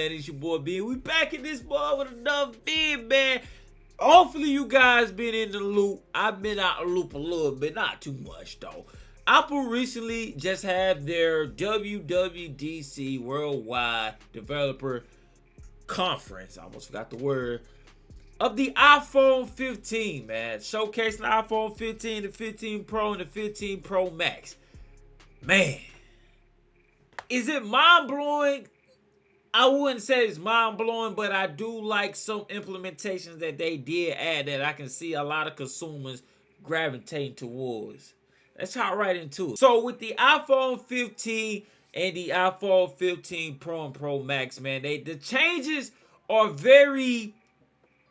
man? It's your boy B. We back in this boy with another vid, man. Hopefully you guys been in the loop. I've been out of the loop a little bit, not too much though. Apple recently just had their WWDC Worldwide Developer Conference. I almost forgot the word. Of the iPhone 15, man. Showcasing the iPhone 15, the 15 Pro, and the 15 Pro Max. Man. Is it mind-blowing? I wouldn't say it's mind-blowing, but I do like some implementations that they did add that I can see a lot of consumers gravitating towards. Let's hop right into it. So with the iPhone 15 and the iPhone 15 Pro and Pro Max, man, the changes are very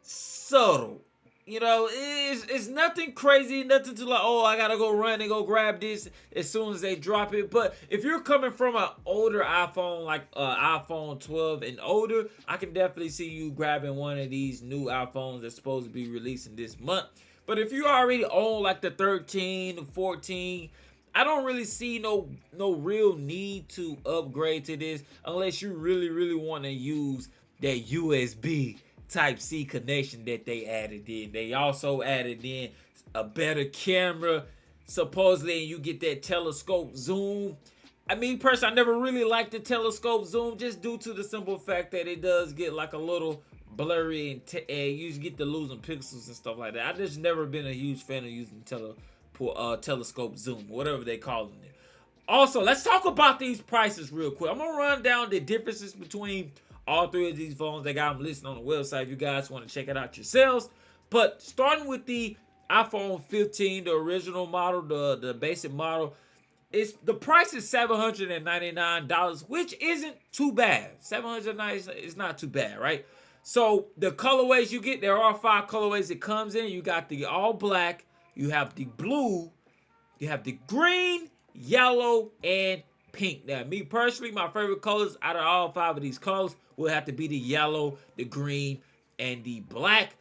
subtle. You know, it's nothing crazy, nothing to like, oh, I gotta go run and go grab this as soon as they drop it. But if you're coming from an older iPhone, like iPhone 12 and older, I can definitely see you grabbing one of these new iPhones that's supposed to be releasing this month. But if you already own like the 13, the 14, I don't really see no real need to upgrade to this unless you really want to use that USB Type-C connection that they added in. They also added in a better camera, supposedly, and you get that telescope zoom. I mean, personally, I never really liked the telescope zoom just due to the simple fact that it does get like a little blurry and you just get to losing pixels and stuff like that. I just never been a huge fan of using telescope zoom, whatever they calling it. Also, let's talk about these prices real quick. I'm gonna run down the differences between all three of these phones. They got them listed on the website if you guys want to check it out yourselves. But starting with the iPhone 15, the original model, the basic model, the price is $799, which isn't too bad. $799 is not too bad, right? So the colorways you get, there are 5 colorways it comes in. You got the all black, you have the blue, you have the green, yellow, and pink. Now, me personally, my favorite colors out of all 5 of these colors will have to be the yellow, the green, and the black.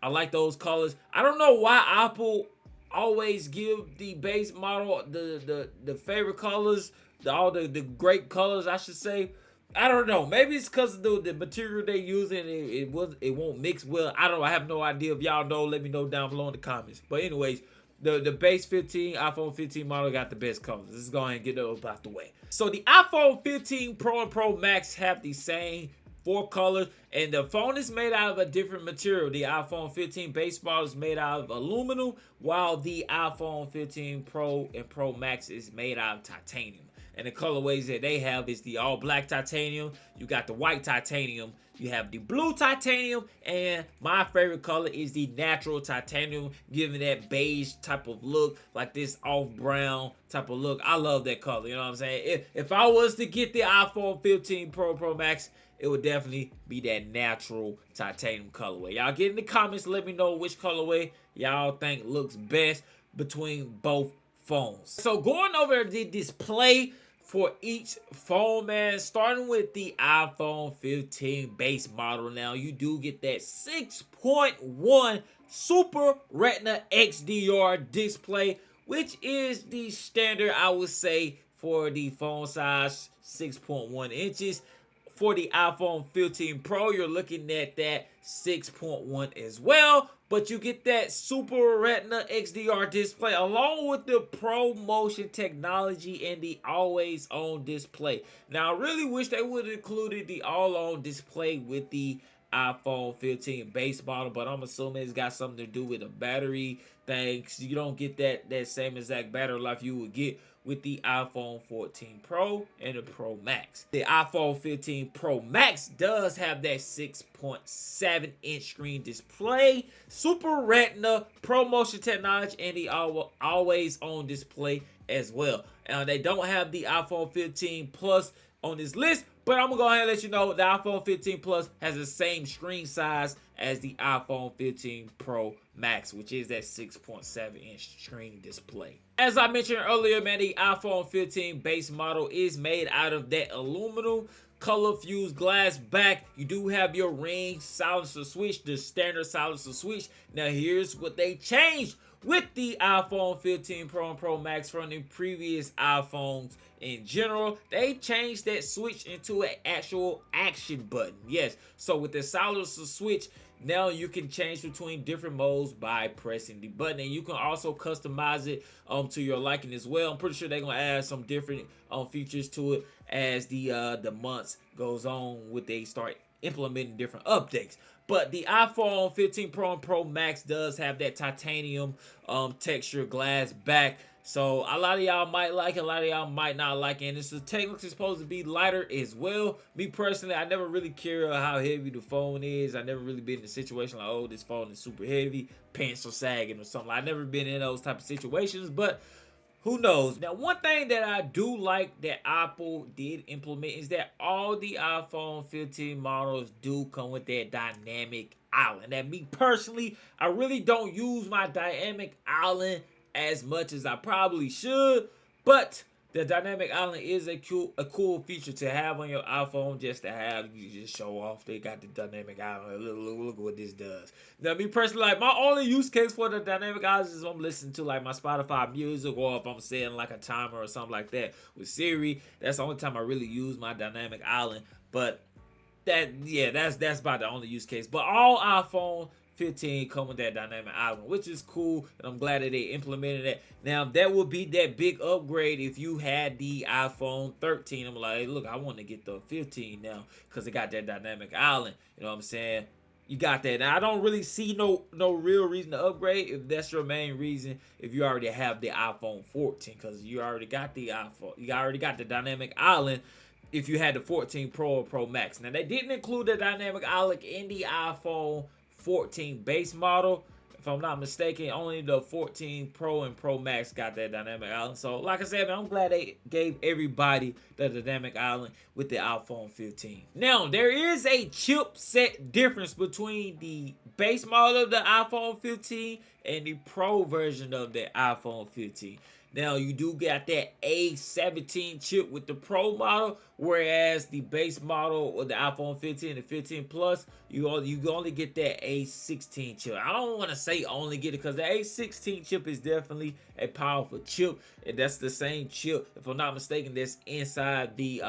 I like those colors. I don't know why Apple always give the base model the favorite colors, all the great colors, I should say. I don't know. Maybe it's because of the material they using. It won't mix well. I don't know. I have no idea. If y'all know, let me know down below in the comments. But anyways, the base 15, iPhone 15 model got the best colors. Let's go ahead and get those out the way. So the iPhone 15 Pro and Pro Max have the same 4 colors, and the phone is made out of a different material. The iPhone 15 base model is made out of aluminum, while the iPhone 15 Pro and Pro Max is made out of titanium. And the colorways that they have is the all black titanium, you got the white titanium, you have the blue titanium, and my favorite color is the natural titanium, giving that beige type of look, like this off brown type of look. I love that color, you know what I'm saying? If I was to get the iPhone 15 Pro Max, it would definitely be that natural titanium colorway. Y'all get in the comments, let me know which colorway y'all think looks best between both phones. So going over the display for each phone, man, starting with the iPhone 15 base model. Now, you do get that 6.1 Super Retina XDR display, which is the standard, I would say, for the phone size, 6.1 inches. For the iPhone 15 Pro, you're looking at that 6.1 as well. But you get that Super Retina XDR display along with the Pro Motion technology and the always on display. Now, I really wish they would have included the all on display with the iPhone 15 base model, but I'm assuming it's got something to do with the battery thing. You don't get that same exact battery life you would get with the iPhone 14 Pro and the Pro Max. The iPhone 15 Pro Max does have that 6.7-inch screen display, Super Retina, Pro Motion technology, and the always on display as well. They don't have the iPhone 15 Plus on this list, but I'm gonna go ahead and let you know the iPhone 15 Plus has the same screen size as the iPhone 15 Pro Max, which is that 6.7-inch screen display. As I mentioned earlier, man, the iPhone 15 base model is made out of that aluminum color fused glass back. You do have your ring silencer switch, the standard silencer switch. Now here's what they changed with the iPhone 15 Pro and Pro Max from the previous iPhones in general. They changed that switch into an actual action button. Yes, so with the solid switch, now you can change between different modes by pressing the button, and you can also customize it to your liking as well. I'm pretty sure they're gonna add some different features to it as the months goes on, with they start implementing different updates. But the iPhone 15 Pro and Pro Max does have that titanium texture glass back. So a lot of y'all might like it, a lot of y'all might not like it. And it's technically supposed to be lighter as well. Me personally, I never really care how heavy the phone is. I never really been in a situation like, oh, this phone is super heavy, pants are sagging or something. I've never been in those type of situations, but who knows? Now, one thing that I do like that Apple did implement is that all the iPhone 15 models do come with that dynamic island. That me personally, I really don't use my dynamic island as much as I probably should, but the dynamic island is a cool feature to have on your iPhone, just to have. You just show off they got the dynamic island. Look what this does. Now, me personally, like, my only use case for the dynamic island is if I'm listening to like my Spotify music, or if I'm setting like a timer or something like that with Siri. That's the only time I really use my dynamic island. But that's about the only use case. But all iPhone 15 come with that dynamic island, which is cool, and I'm glad that they implemented it. Now, that would be that big upgrade if you had the iPhone 13. I'm like, hey, look, I want to get the 15 now because it got that dynamic island. You know what I'm saying? You got that. Now, I don't really see no real reason to upgrade if that's your main reason, if you already have the iPhone 14, because you already got the iPhone. You already got the dynamic island if you had the 14 Pro or Pro Max. Now, they didn't include the dynamic island in the iPhone 14 base model. If I'm not mistaken, only the 14 Pro and Pro Max got that dynamic island. So, like I said, man, I'm glad they gave everybody the dynamic island with the iPhone 15. Now, there is a chipset difference between the base model of the iPhone 15 and the Pro version of the iPhone 15. Now, you do get that A17 chip with the Pro model, whereas the base model of the iPhone 15 and 15 Plus, you only get that A16 chip. I don't want to say only get it, because the A16 chip is definitely a powerful chip, and that's the same chip, if I'm not mistaken, that's inside the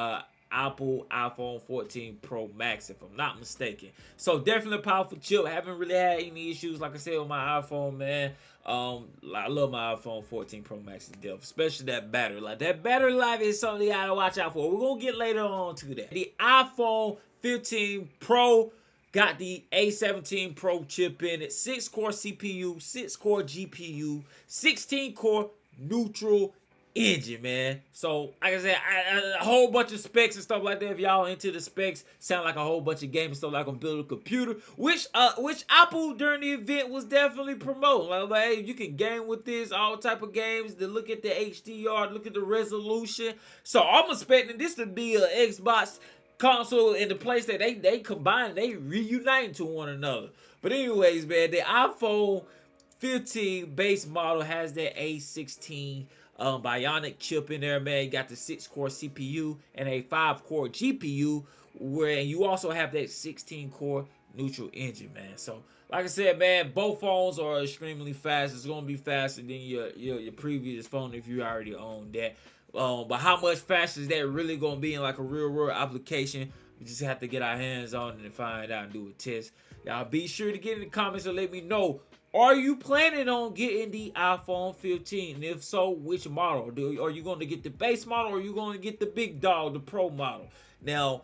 Apple iPhone 14 Pro Max, if I'm not mistaken. So definitely a powerful chip. I haven't really had any issues, like I said, with my iPhone, man. I love my iPhone 14 Pro Max to death, especially that battery life. That battery life is something you gotta watch out for. We're gonna get later on to that. The iPhone 15 Pro got the A17 Pro chip in it, 6-core CPU, 6-core GPU, 16-core neutral engine, man. So, like I said, a whole bunch of specs and stuff like that. If y'all into the specs, sound like a whole bunch of gaming stuff, like on build a computer, which Apple during the event was definitely promoting. Like, hey, you can game with this, all type of games. To look at the HDR, look at the resolution. So I'm expecting this to be an Xbox console in the place that they combine, they reunite to one another. But anyways, man, the iPhone 15 base model has that A16 Bionic chip in there, man. You got the 6-core CPU and a 5-core GPU, where you also have that 16-core neutral engine, man. So, like I said, man, both phones are extremely fast. It's gonna be faster than your previous phone if you already own that. But how much faster is that really gonna be in like a real world application? We just have to get our hands on it and find out and do a test. Y'all be sure to get in the comments and let me know. Are you planning on getting the iPhone 15? And if so, which model? Are you going to get the base model, or are you going to get the big dog, the Pro model? Now,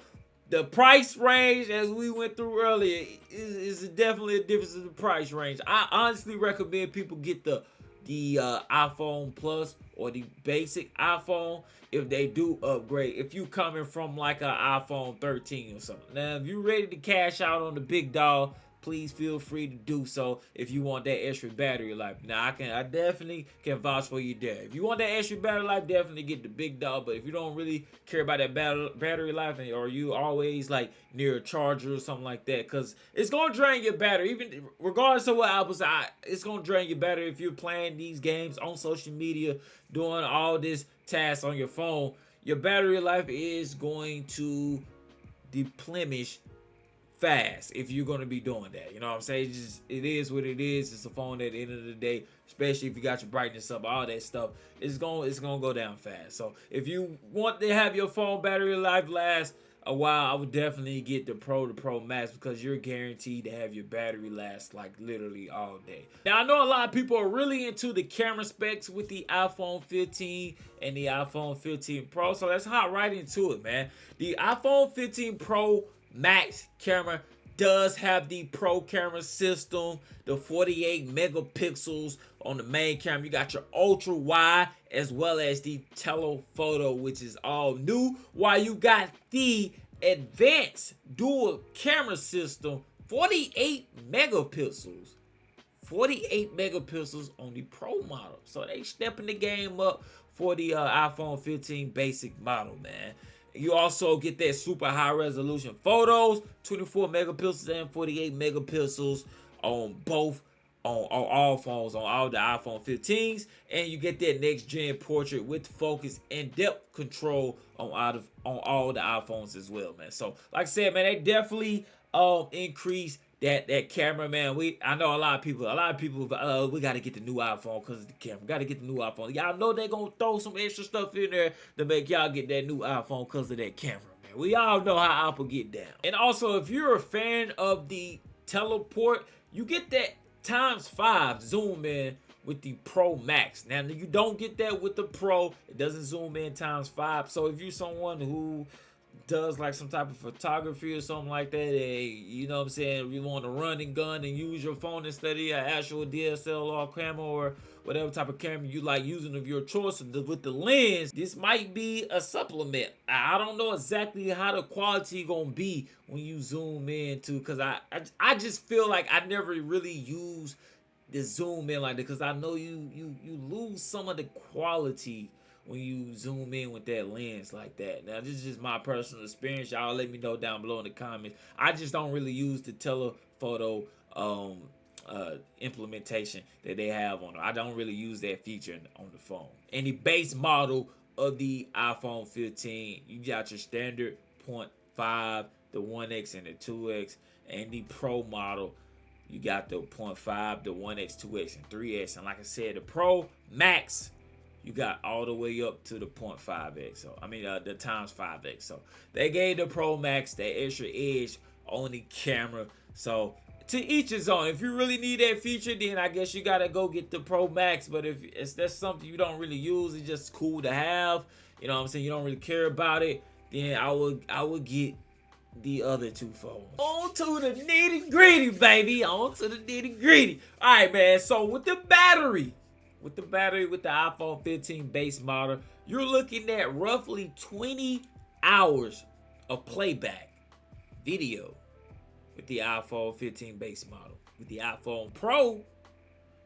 the price range, as we went through earlier, is definitely a difference in the price range. I honestly recommend people get the iPhone Plus or the basic iPhone if they do upgrade. If you coming from like an iPhone 13 or something. Now, if you're ready to cash out on the big dog, please feel free to do so if you want that extra battery life. Now, I definitely can vouch for you there. If you want that extra battery life, definitely get the big dog. But if you don't really care about that battery life, or you always like near a charger or something like that, because it's gonna drain your battery. Even regardless of what Apple said, it's gonna drain your battery if you're playing these games on social media, doing all this tasks on your phone. Your battery life is going to deplenish fast if you're gonna be doing that. You know what I'm saying? It is what it is. It's a phone at the end of the day, especially if you got your brightness up, all that stuff. It's gonna go down fast. So if you want to have your phone battery life last a while, I would definitely get the Pro Max, because you're guaranteed to have your battery last like literally all day. Now I know a lot of people are really into the camera specs with the iPhone 15 and the iPhone 15 Pro, so let's hop right into it, man. The iPhone 15 Pro Max camera does have the Pro camera system, the 48 megapixels on the main camera. You got your ultra wide as well as the telephoto, which is all new, while you got the advanced dual camera system, 48 megapixels. 48 megapixels on the Pro model. So they stepping the game up for the iPhone 15 basic model, man. You also get that super high resolution photos, 24 megapixels and 48 megapixels on both, on all phones, on all the iPhone 15s. And you get that next gen portrait with focus and depth control on all the iPhones as well, man. So like I said, man, they definitely increase that camera, man. I know a lot of people, we got to get the new iPhone because of the camera. Got to get the new iPhone. Y'all know they're going to throw some extra stuff in there to make y'all get that new iPhone because of that camera, man. We all know how Apple get down. And also, if you're a fan of the teleport, you get that ×5 zoom in with the Pro Max. Now, you don't get that with the Pro. It doesn't zoom in ×5. So if you're someone who does like some type of photography or something like that, you know what I'm saying, you want to run and gun and use your phone instead of your actual DSLR camera or whatever type of camera you like using of your choice with the lens, this might be a supplement. I don't know exactly how the quality gonna be when you zoom in too, because I just feel like I never really use the zoom in like that, because I know you lose some of the quality when you zoom in with that lens like that. Now, this is just my personal experience. Y'all let me know down below in the comments. I just don't really use the telephoto implementation that they have on it. I don't really use that feature on the phone. And the base model of the iPhone 15, you got your standard 0.5, the 1X and the 2X, and the Pro model, you got the 0.5, the 1X, 2X, and 3X. And like I said, the Pro Max, you got all the way up to the 0.5x. So I mean the ×5x. So they gave the Pro Max that extra edge on the camera. So to each his own. If you really need that feature, then I guess you gotta go get the Pro Max. But if that's something you don't really use, it's just cool to have, you know what I'm saying, you don't really care about it, then I would get the other two phones. On to the nitty gritty, baby. On to the nitty gritty. All right, man. So with the battery with the iPhone 15 base model, you're looking at roughly 20 hours of playback video with the iPhone 15 base model. With the iPhone Pro,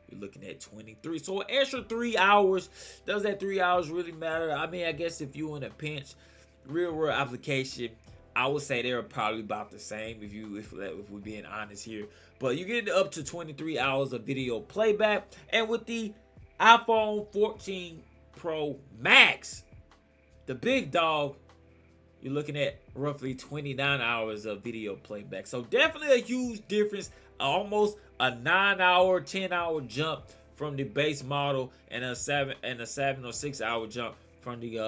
you're looking at 23. So an extra 3 hours. Does that 3 hours really matter? I mean, I guess if you're in a pinch, real world application, I would say they're probably about the same if we're being honest here. But you get up to 23 hours of video playback. And with the iPhone 14 Pro Max, the big dog, you're looking at roughly 29 hours of video playback. So definitely a huge difference, almost a 9-hour, 10-hour jump from the base model, and a 7 or 6 hour jump from the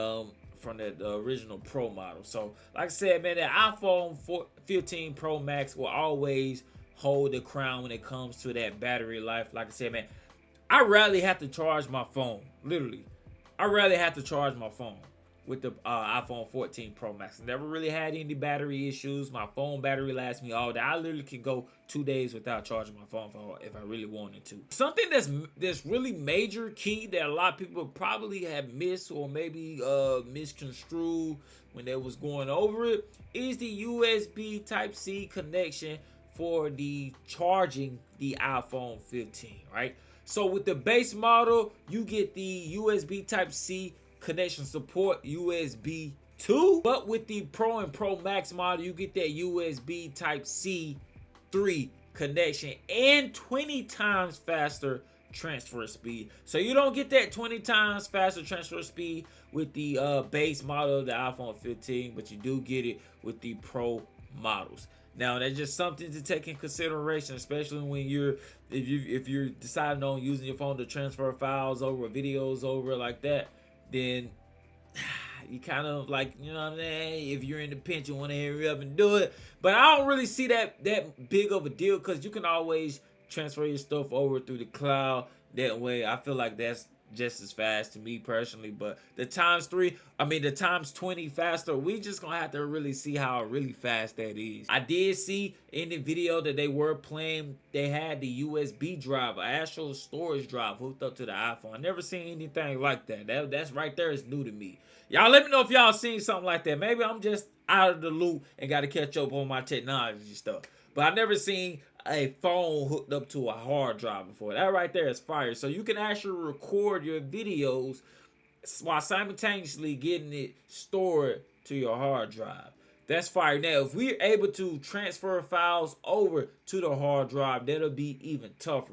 original Pro model. So like I said, man, the iPhone 15 Pro Max will always hold the crown when it comes to that battery life. Like I said, man, I rarely have to charge my phone. Literally, I rarely have to charge my phone with the iPhone 14 Pro Max. Never really had any battery issues. My phone battery lasts me all day. I literally can go 2 days without charging my phone if I really wanted to. Something that's really major key that a lot of people probably have missed or maybe misconstrued when they was going over it is the USB Type-C connection for the charging the iPhone 15, right? So with the base model, you get the USB Type-C connection support, USB 2. But with the Pro and Pro Max model, you get that USB Type-C 3 connection and 20 times faster transfer speed. So you don't get that 20 times faster transfer speed with the base model of the iPhone 15, but you do get it with the Pro models. Now that's just something to take in consideration, especially when if you're deciding on using your phone to transfer files over, videos over like that, then you kind of like, you know what I'm saying, if you're in the pinch, you want to hurry up and do it. But I don't really see that big of a deal, because you can always transfer your stuff over through the cloud. That way, I feel like that's just as fast to me personally. But the the times 20 faster, we just gonna have to really see how really fast that is. I did see in the video that they were playing, they had the USB drive, an actual storage drive hooked up to the iPhone. I never seen anything like that. That's right there is new to me. Y'all let me know if y'all seen something like that. Maybe I'm just out of the loop and got to catch up on my technology stuff. But I never seen a phone hooked up to a hard drive before. That right there is fire. So you can actually record your videos while simultaneously getting it stored to your hard drive. That's fire. Now, if we're able to transfer files over to the hard drive, that'll be even tougher.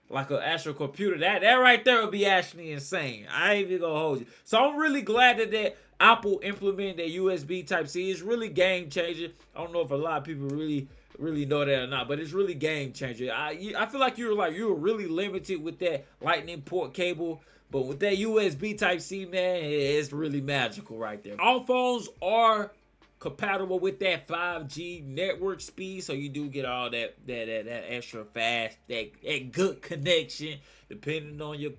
Like an actual computer. That right there would be actually insane. I ain't even gonna hold you. So I'm really glad that Apple implemented that USB Type-C. It's really game changer. I don't know if a lot of people really know that or not, but it's really game changer. I feel like you were really limited with that Lightning port cable, but with that USB Type-C, man, it's really magical right there. All phones are compatible with that 5G network speed, so you do get all that extra fast, that good connection, depending on your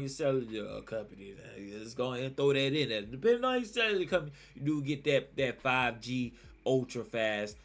cellular company. Let's go ahead and throw that in there. Depending on your cellular company, you do get that 5G ultra fast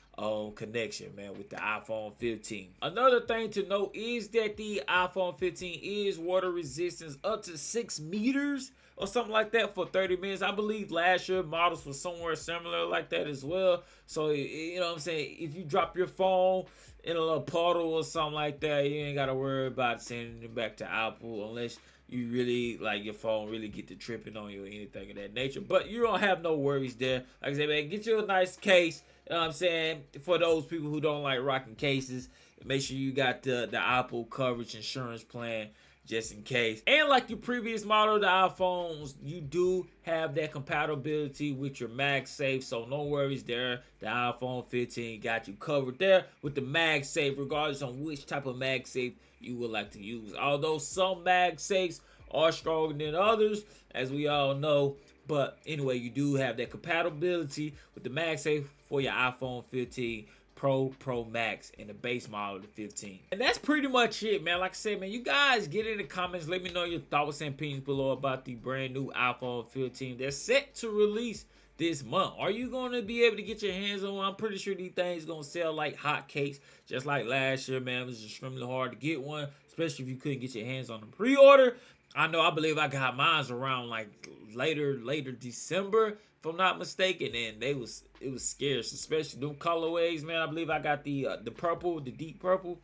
connection, man, with the iPhone 15. Another thing to note is that the iPhone 15 is water resistance up to 6 meters or something like that for 30 minutes. I believe last year models were somewhere similar like that as well. So, you know what I'm saying, if you drop your phone in a little puddle or something like that, you ain't got to worry about sending it back to Apple unless you really, like, your phone really get to tripping on you or anything of that nature. But you don't have no worries there. Like I said, man, get you a nice case. You know what I'm saying? For those people who don't like rocking cases, make sure you got the Apple coverage insurance plan just in case. And like your previous model, the iPhones, you do have that compatibility with your MagSafe, so no worries there. The iPhone 15 got you covered there with the MagSafe, regardless on which type of MagSafe you would like to use. Although some MagSafes are stronger than others, as we all know. But anyway, you do have that compatibility with the MagSafe for your iPhone 15 Pro Max, and the base model of the 15. And that's pretty much it, man. Like I said, man, you guys get in the comments. Let me know your thoughts and opinions below about the brand new iPhone 15 that's set to release this month. Are you going to be able to get your hands on one? I'm pretty sure these things going to sell like hotcakes, just like last year, man. It was extremely hard to get one, especially if you couldn't get your hands on them pre-order. I believe I got mine around like later December, if I'm not mistaken, and it was scarce, especially them colorways, man. I believe I got the purple, the deep purple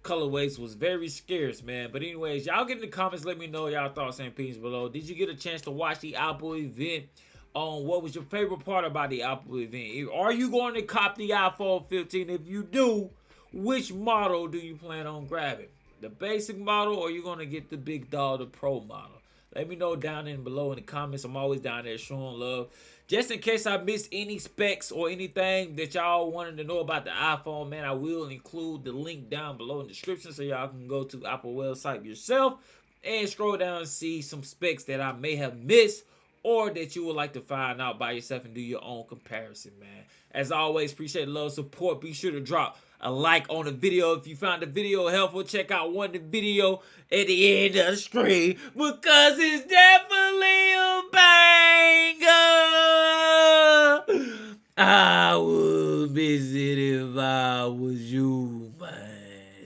colorways was very scarce, man. But anyways, y'all get in the comments, let me know y'all thoughts and opinions below. Did you get a chance to watch the Apple event? What was your favorite part about the Apple event? Are you going to cop the iPhone 15? If you do, which model do you plan on grabbing? The basic model, or you going to get the big dog, the Pro model? Let me know down in below in the comments. I'm always down there showing love. Just in case I missed any specs or anything that y'all wanted to know about the iPhone, man, I will include the link down below in the description so y'all can go to Apple website yourself and scroll down and see some specs that I may have missed or that you would like to find out by yourself and do your own comparison, man. As always, appreciate the love, support. Be sure to drop a like on the video if you found the video helpful. Check out one the video at the end of the screen because it's definitely a banger. I would miss it if I was you, man.